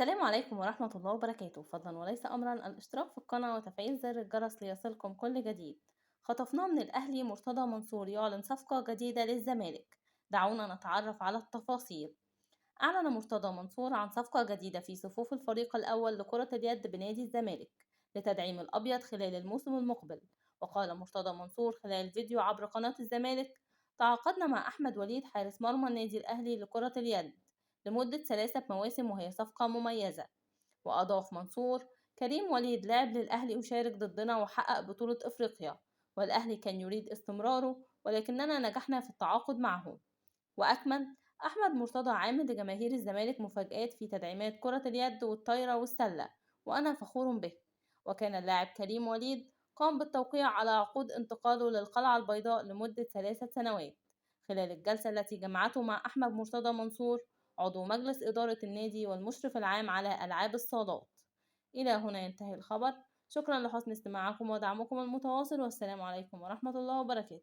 السلام عليكم ورحمة الله وبركاته. فضلا وليس أمرا الاشتراك في القناة وتفعيل زر الجرس ليصلكم كل جديد. خطفناه من الأهلي مرتضى منصور يعلن صفقة جديدة للزمالك. دعونا نتعرف على التفاصيل. أعلن مرتضى منصور عن صفقة جديدة في صفوف الفريق الأول لكرة اليد بنادي الزمالك لتدعيم الأبيض خلال الموسم المقبل. وقال مرتضى منصور خلال فيديو عبر قناة الزمالك: تعاقدنا مع أحمد وليد حارس مرمى النادي الأهلي لكرة اليد لمدة 3 مواسم، وهي صفقة مميزة. وأضاف منصور: كريم وليد لعب للأهلي وشارك ضدنا وحقق بطولة إفريقيا، والأهلي كان يريد استمراره ولكننا نجحنا في التعاقد معه. وأكمل: أحمد مرتضى عامل لجماهير الزمالك مفاجآت في تدعيمات كرة اليد والطايرة والسلة، وأنا فخور به. وكان اللاعب كريم وليد قام بالتوقيع على عقود انتقاله للقلعة البيضاء لمدة 3 سنوات. خلال الجلسة التي جمعته مع أحمد مرتضى منصور عضو مجلس إدارة النادي والمشرف العام على ألعاب الصالات. إلى هنا ينتهي الخبر. شكرا لحسن استماعكم ودعمكم المتواصل، والسلام عليكم ورحمة الله وبركاته.